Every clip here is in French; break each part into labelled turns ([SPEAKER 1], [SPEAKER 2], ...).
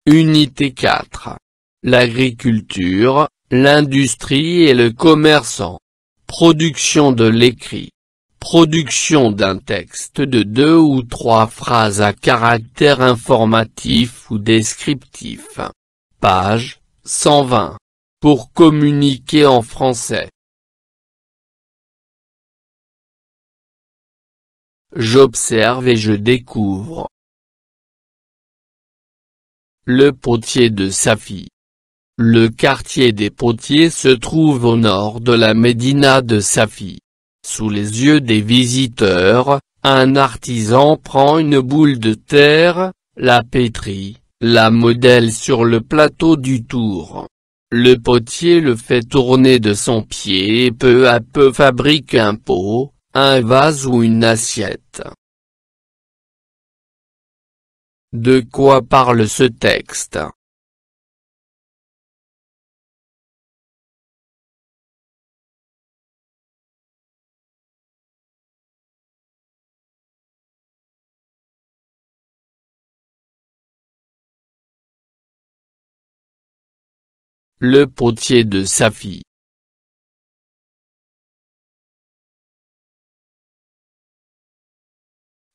[SPEAKER 1] Unité 4. L'agriculture, l'industrie et le commerçant. Production de l'écrit. Production d'un texte de 2 ou 3 phrases à caractère informatif ou descriptif. Page 120. Pour communiquer en français. J'observe et je découvre. Le potier de Safi. Le quartier des potiers se trouve au nord de la médina de Safi. Sous les yeux des visiteurs, un artisan prend une boule de terre, la pétrit, la modèle sur le plateau du tour. Le potier le fait tourner de son pied et peu à peu fabrique un pot, un vase ou une assiette. De quoi parle ce texte? Le potier de Safi.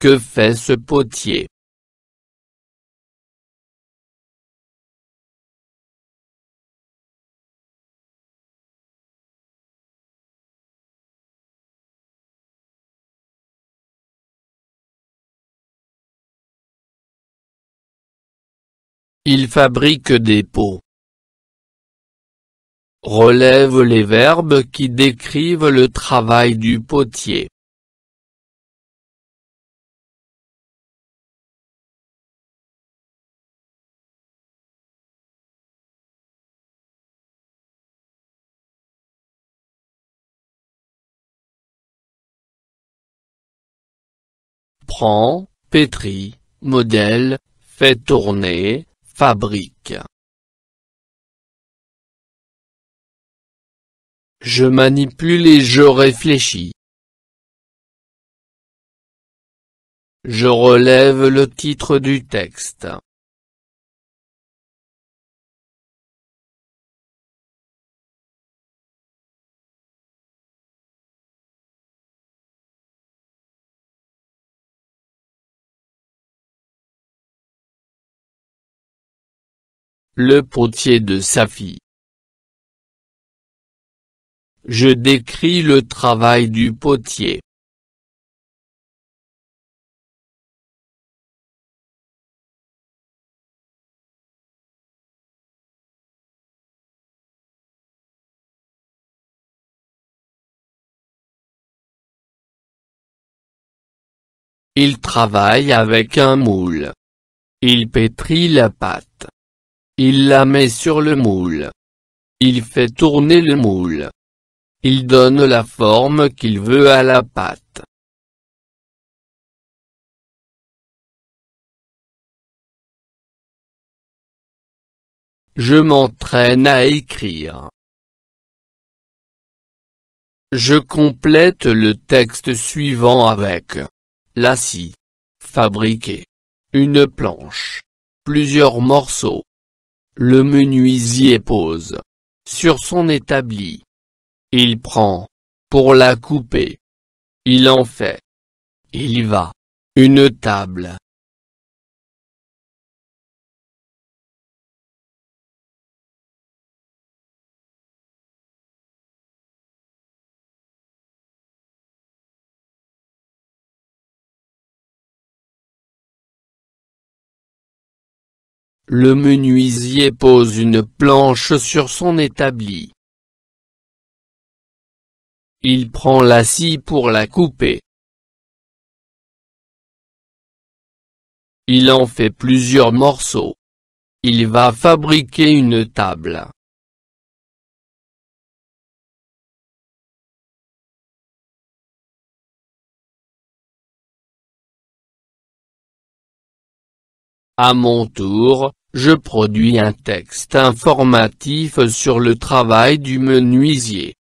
[SPEAKER 1] Que fait ce potier? Il fabrique des pots. Relève les verbes qui décrivent le travail du potier. Prend, pétrit, modèle, fait tourner, fabrique. Je manipule et je réfléchis. Je relève le titre du texte. Le potier de Safi. Je décris le travail du potier. Il travaille avec un moule. Il pétrit la pâte. Il la met sur le moule. Il fait tourner le moule. Il donne la forme qu'il veut à la pâte. Je m'entraîne à écrire. Je complète le texte suivant avec la scie, fabriquer, une planche, plusieurs morceaux. Le menuisier pose sur son établi. Il prend pour la couper. Il en fait. Il va une table. Le menuisier pose une planche sur son établi. Il prend la scie pour la couper. Il en fait plusieurs morceaux. Il va fabriquer une table. À mon tour, je produis un texte informatif sur le travail du menuisier.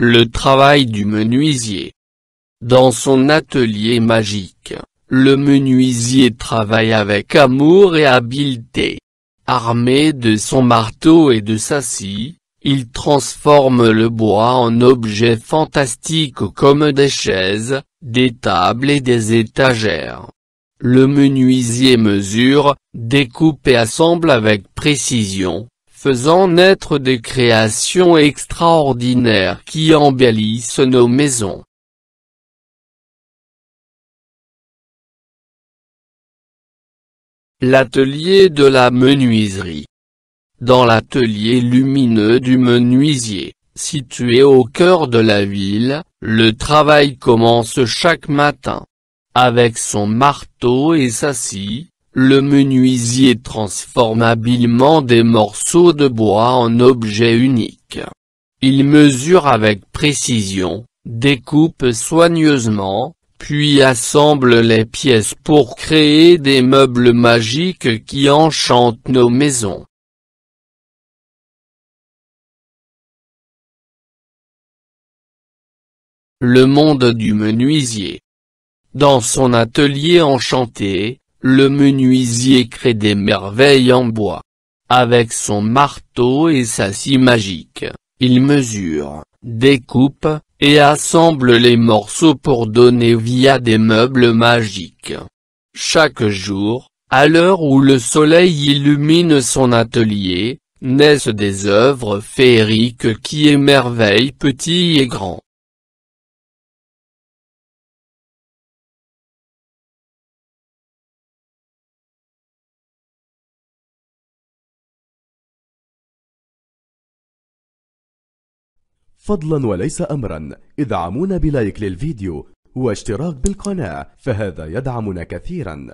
[SPEAKER 1] Le travail du menuisier. Dans son atelier magique, le menuisier travaille avec amour et habileté. Armé de son marteau et de sa scie, il transforme le bois en objets fantastiques comme des chaises, des tables et des étagères. Le menuisier mesure, découpe et assemble avec précision, faisant naître des créations extraordinaires qui embellissent nos maisons. L'atelier de la menuiserie. Dans l'atelier lumineux du menuisier, situé au cœur de la ville, le travail commence chaque matin. Avec son marteau et sa scie, le menuisier transforme habilement des morceaux de bois en objets uniques. Il mesure avec précision, découpe soigneusement, puis assemble les pièces pour créer des meubles magiques qui enchantent nos maisons. Le monde du menuisier. Dans son atelier enchanté, le menuisier crée des merveilles en bois. Avec son marteau et sa scie magique, il mesure, découpe, et assemble les morceaux pour donner vie à des meubles magiques. Chaque jour, à l'heure où le soleil illumine son atelier, naissent des œuvres féeriques qui émerveillent petits et grands.
[SPEAKER 2] فضلا وليس أمرا، ادعمونا بلايك للفيديو واشتراك بالقناة، فهذا يدعمنا كثيرا.